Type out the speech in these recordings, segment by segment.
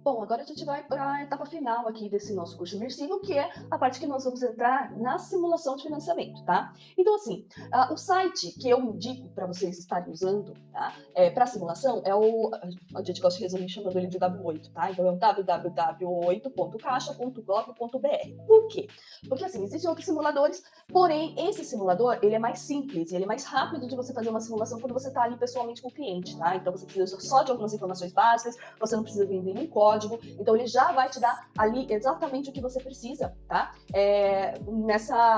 Bom, agora a gente vai para a etapa final aqui desse nosso curso imersivo, que é a parte que nós vamos entrar na simulação de financiamento, tá? Então, assim, o site que eu indico para vocês estarem usando, tá? Para simulação é a gente gosta de resumir chamando ele de W8, tá? Então é o www.8caixa.gov.br. Por quê? Porque, assim, existem outros simuladores, porém, esse simulador, ele é mais simples, ele é mais rápido de você fazer uma simulação quando você está ali pessoalmente com o cliente, tá? Então você precisa só de algumas informações básicas, você não precisa vender nenhum código, então ele já vai te dar ali exatamente o que você precisa, tá?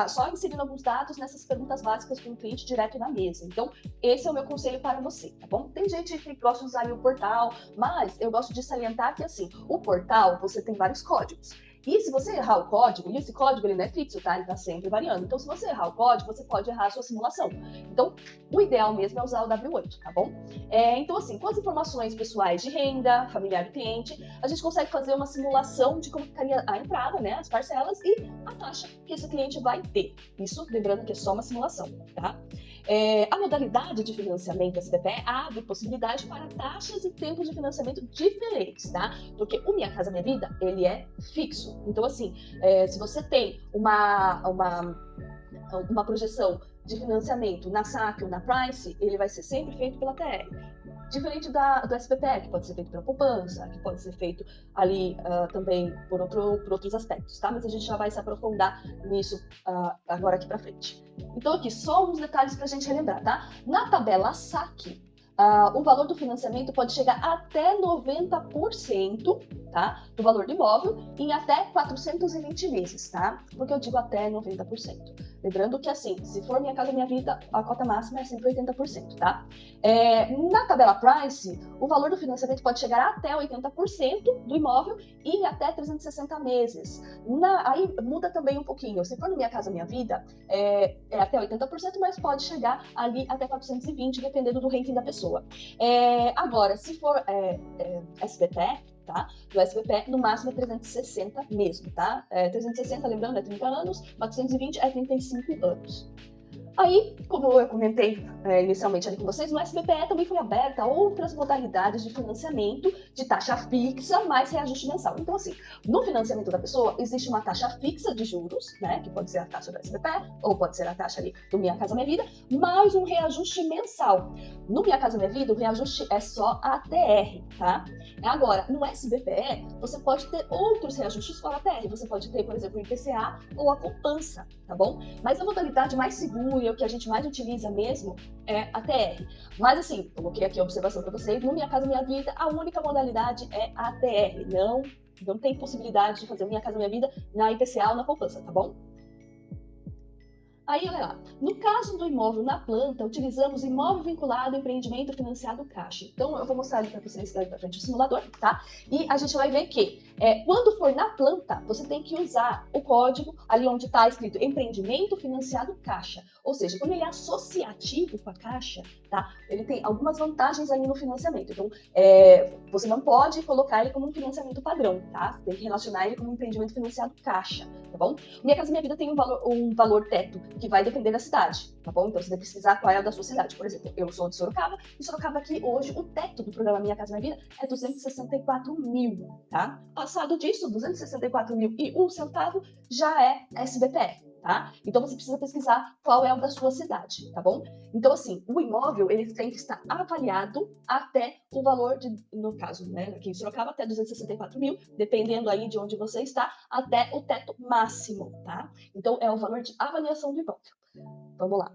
Só inserindo alguns dados nessas perguntas básicas com o cliente direto na mesa. Então, esse é o meu conselho para você, tá bom? Tem gente que gosta de usar o portal, mas eu gosto de salientar que, assim, o portal, você tem vários códigos. E se você errar o código, e esse código ele não é fixo, tá? Ele está sempre variando. Então, se você errar o código, você pode errar a sua simulação. Então, o ideal mesmo é usar o W8, tá bom? Então, assim, com as informações pessoais de renda, familiar do cliente, a gente consegue fazer uma simulação de como ficaria a entrada, né? As parcelas e a taxa que esse cliente vai ter. Isso, lembrando que é só uma simulação, tá? A modalidade de financiamento SBPE abre possibilidade para taxas e tempos de financiamento diferentes, tá? Porque o Minha Casa Minha Vida, ele é fixo. Então, assim, se você tem uma projeção de financiamento na SAC ou na Price, ele vai ser sempre feito pela TR. Diferente do SBPE, que pode ser feito pela poupança, que pode ser feito ali também por outros aspectos, tá? Mas a gente já vai se aprofundar nisso agora aqui para frente. Então, aqui, só uns detalhes para a gente relembrar, tá? Na tabela SAC, o valor do financiamento pode chegar até 90%, tá, do valor do imóvel em até 420 meses, tá? Porque eu digo até 90%. Lembrando que, assim, se for Minha Casa Minha Vida, a cota máxima é sempre 80%, tá? Na tabela Price, o valor do financiamento pode chegar até 80% do imóvel e até 360 meses. Aí muda também um pouquinho. Se for no Minha Casa Minha Vida, é até 80%, mas pode chegar ali até 420, dependendo do ranking da pessoa. Agora, se for SBPE, tá? Do SBPE, no máximo é 360 mesmo, tá? 360, lembrando, é 30 anos, 420 é 35 anos. Aí, como eu comentei inicialmente ali com vocês, no SBPE também foi aberta outras modalidades de financiamento de taxa fixa mais reajuste mensal. Então, assim, no financiamento da pessoa existe uma taxa fixa de juros, né, que pode ser a taxa do SBPE ou pode ser a taxa ali do Minha Casa Minha Vida, mais um reajuste mensal. No Minha Casa Minha Vida, o reajuste é só a TR, tá? Agora, no SBPE, você pode ter outros reajustes fora a TR. Você pode ter, por exemplo, o IPCA ou a poupança, tá bom? Mas a modalidade mais segura e o que a gente mais utiliza mesmo é a TR. Mas assim, coloquei aqui a observação para vocês, no Minha Casa Minha Vida, a única modalidade é a TR. Não tem possibilidade de fazer Minha Casa Minha Vida na IPCA ou na poupança, tá bom? Aí, olha lá. No caso do imóvel na planta, utilizamos imóvel vinculado ao empreendimento financiado Caixa. Então, eu vou mostrar ali para vocês daí para frente o simulador, tá? E a gente vai ver que quando for na planta, você tem que usar o código ali onde está escrito empreendimento financiado Caixa. Ou seja, quando ele é associativo com a Caixa, tá? Ele tem algumas vantagens ali no financiamento. Então, você não pode colocar ele como um financiamento padrão, tá? Tem que relacionar ele como um empreendimento financiado Caixa, tá bom? Minha Casa Minha Vida tem um valor teto que vai depender da cidade, tá bom? Então você vai pesquisar qual é a da sua cidade. Por exemplo, eu sou de Sorocaba, e Sorocaba aqui hoje, o teto do programa Minha Casa Minha Vida é 264 mil, tá? Passado disso, 264 mil e um centavo já é SBPE, tá? Então você precisa pesquisar qual é o da sua cidade, tá bom? Então, assim, o imóvel, ele tem que estar avaliado até o valor no caso, né, aqui em Sorocaba, até 264 mil, dependendo aí de onde você está, até o teto máximo, tá? Então, é o valor de avaliação do imóvel. Vamos lá.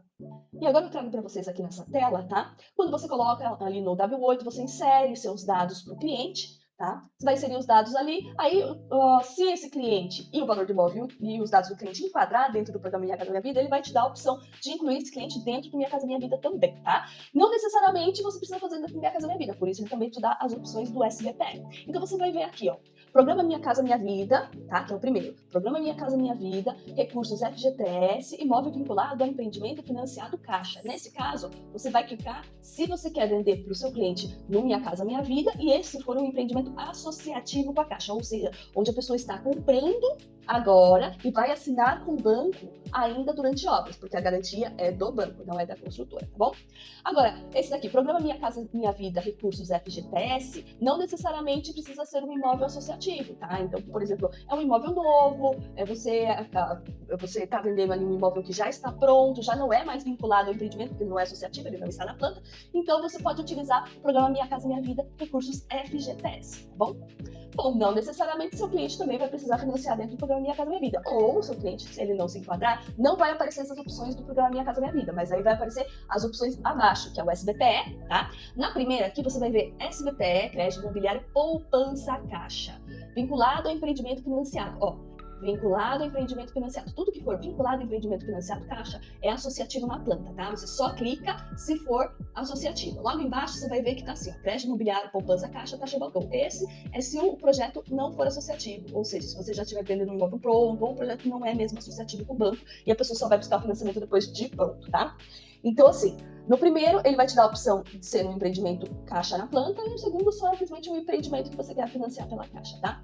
E agora eu trago para vocês aqui nessa tela, tá? Quando você coloca ali no W8, você insere seus dados para o cliente, tá? Você vai inserir os dados ali, aí se esse cliente e o valor do imóvel e os dados do cliente enquadrar dentro do programa Minha Casa Minha Vida, ele vai te dar a opção de incluir esse cliente dentro do Minha Casa Minha Vida também, tá? Não necessariamente você precisa fazer dentro do Minha Casa Minha Vida, por isso ele também te dá as opções do SBPE. Então você vai ver aqui, ó, Programa Minha Casa Minha Vida, tá? Que é o primeiro. Programa Minha Casa Minha Vida, recursos FGTS, imóvel vinculado ao empreendimento financiado Caixa. Nesse caso, você vai clicar se você quer vender para o seu cliente no Minha Casa Minha Vida e esse for um empreendimento associativo com a Caixa, ou seja, onde a pessoa está comprando agora e vai assinar com o banco ainda durante obras, porque a garantia é do banco, não é da construtora, tá bom? Agora, esse daqui, Programa Minha Casa Minha Vida, Recursos FGTS, não necessariamente precisa ser um imóvel associativo, tá? Então, por exemplo, é um imóvel novo, você está vendendo ali um imóvel que já está pronto, já não é mais vinculado ao empreendimento, porque não é associativo, ele não está na planta, então você pode utilizar o Programa Minha Casa Minha Vida, Recursos FGTS, tá bom? Bom, não necessariamente seu cliente também vai precisar financiar dentro do Programa Minha Casa Minha Vida. Ou o seu cliente, se ele não se enquadrar, não vai aparecer essas opções do Programa Minha Casa Minha Vida, mas aí vai aparecer as opções abaixo, que é o SBPE, tá? Na primeira aqui você vai ver SBPE, Crédito Imobiliário Poupança Caixa, vinculado ao empreendimento financiado. Ó, vinculado ao empreendimento financiado. Tudo que for vinculado ao empreendimento financiado, Caixa, é associativo na planta, tá? Você só clica se for associativo. Logo embaixo você vai ver que tá assim, ó, Crédito Imobiliário Poupança Caixa, taxa balcão. Esse é se o projeto não for associativo, ou seja, se você já estiver vendendo um imóvel pronto, ou o projeto não é mesmo associativo com o banco, e a pessoa só vai buscar o financiamento depois de pronto, tá? Então, assim, no primeiro, ele vai te dar a opção de ser um empreendimento caixa na planta, e no segundo, só simplesmente um empreendimento que você quer financiar pela caixa, tá?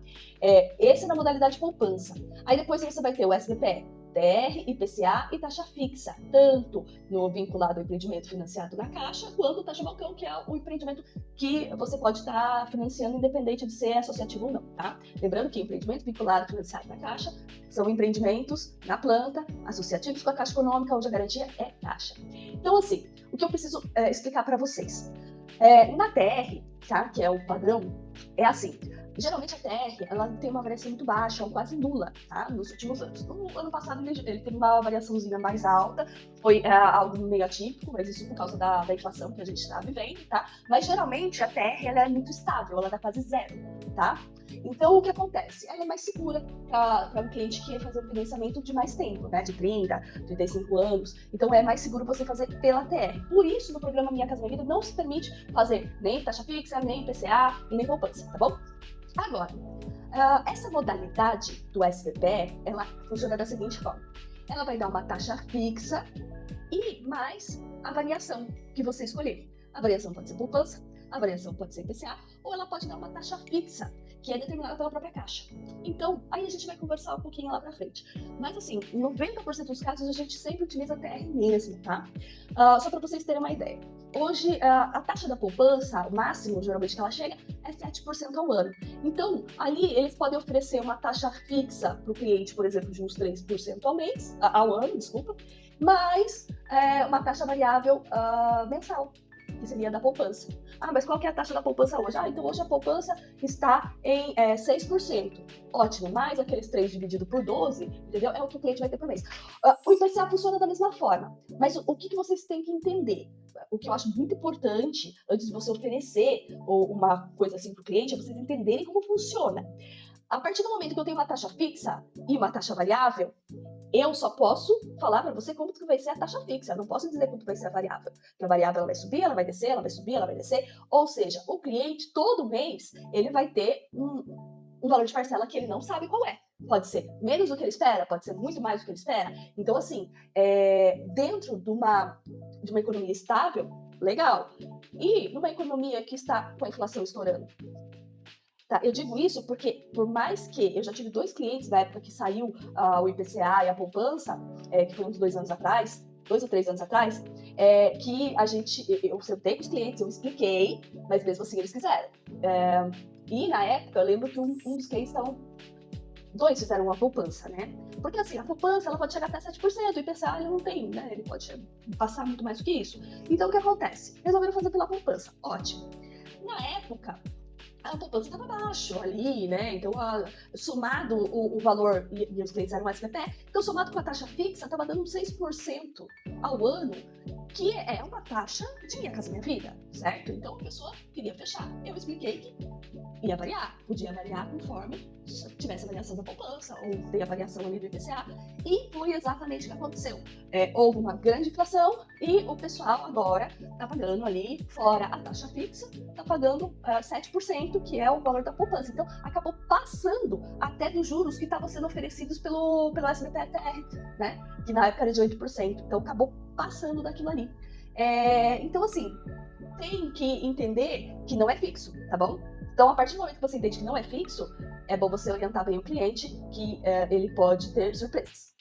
Esse é na modalidade poupança. Aí depois você vai ter o SBPE, TR, IPCA e taxa fixa, tanto no vinculado ao empreendimento financiado na Caixa, quanto taxa balcão, que é o empreendimento que você pode estar financiando independente de ser associativo ou não, tá? Lembrando que empreendimento vinculado financiado na Caixa são empreendimentos na planta, associativos com a Caixa Econômica, onde a garantia é Caixa. Então, assim, o que eu preciso explicar para vocês? Na TR, tá, que é o padrão, é assim. Geralmente a TR ela tem uma variação muito baixa, ou quase nula, tá? Nos últimos anos. No ano passado ele teve uma variaçãozinha mais alta, foi algo meio atípico, mas isso por causa da inflação que a gente está vivendo, tá? Mas geralmente a TR ela é muito estável, ela dá quase zero, tá? Então o que acontece? Ela é mais segura para um cliente que quer fazer um financiamento de mais tempo, né? De 30, 35 anos. Então é mais seguro você fazer pela TR. Por isso, no programa Minha Casa Minha Vida não se permite fazer nem taxa fixa, nem PCA e nem poupança, tá bom? Agora, essa modalidade do SBPE, ela funciona da seguinte forma. Ela vai dar uma taxa fixa e mais a variação que você escolher. A variação pode ser poupança, a variação pode ser IPCA, ou ela pode dar uma taxa fixa, que é determinada pela própria Caixa. Então, aí a gente vai conversar um pouquinho lá pra frente. Mas assim, em 90% dos casos a gente sempre utiliza a TR mesmo, tá? Só para vocês terem uma ideia. Hoje, a taxa da poupança, o máximo geralmente que ela chega, é 7% ao ano. Então, ali eles podem oferecer uma taxa fixa para o cliente, por exemplo, de uns 3% ao ano, desculpa, mais uma taxa variável mensal, que seria da poupança. Mas qual que é a taxa da poupança hoje? Então hoje a poupança está em 6%. Ótimo, mais aqueles 3 dividido por 12, entendeu? É o que o cliente vai ter por mês. O IPCA funciona da mesma forma, mas o que vocês têm que entender? O que eu acho muito importante, antes de você oferecer uma coisa assim para o cliente, é vocês entenderem como funciona. A partir do momento que eu tenho uma taxa fixa e uma taxa variável, eu só posso falar para você como que vai ser a taxa fixa. Eu não posso dizer quanto vai ser a variável. Porque a variável ela vai subir, ela vai descer, ela vai subir, ela vai descer. Ou seja, o cliente, todo mês, ele vai ter um valor de parcela que ele não sabe qual é. Pode ser menos do que ele espera, pode ser muito mais do que ele espera. Então, assim, dentro de uma economia estável, legal. E numa economia que está com a inflação estourando, tá, eu digo isso porque, por mais que eu já tive 2 clientes na época que saiu o IPCA e a poupança, que foi uns 2 anos atrás, 2 ou 3 anos atrás, que eu sentei com os clientes, eu expliquei, mas mesmo assim eles quiseram. E na época eu lembro que um dos clientes estavam. 2 fizeram uma poupança, né? Porque assim, a poupança ela pode chegar até 7%, o IPCA ele não tem, né? Ele pode passar muito mais do que isso. Então o que acontece? Resolveram fazer pela poupança. Ótimo. Na época, a poupança estava baixo ali, né? Então, somado o valor, e os clientes eram mais SBPE, então somado com a taxa fixa, estava dando 6% ao ano, que é uma taxa de Minha Casa Minha Vida, certo? Então a pessoa queria fechar. Eu expliquei que ia variar, podia variar conforme tivesse a variação da poupança, ou tem a variação ali do IPCA, e foi exatamente o que aconteceu. Houve uma grande inflação e o pessoal agora está pagando ali, fora a taxa fixa, está pagando 7%, que é o valor da poupança. Então, acabou passando até dos juros que estavam sendo oferecidos pelo SBPE-TR, né? Que na época era de 8%. Então, acabou passando daquilo ali. Então, assim, tem que entender que não é fixo, tá bom? Então, a partir do momento que você entende que não é fixo, é bom você orientar bem o cliente que ele pode ter surpresas.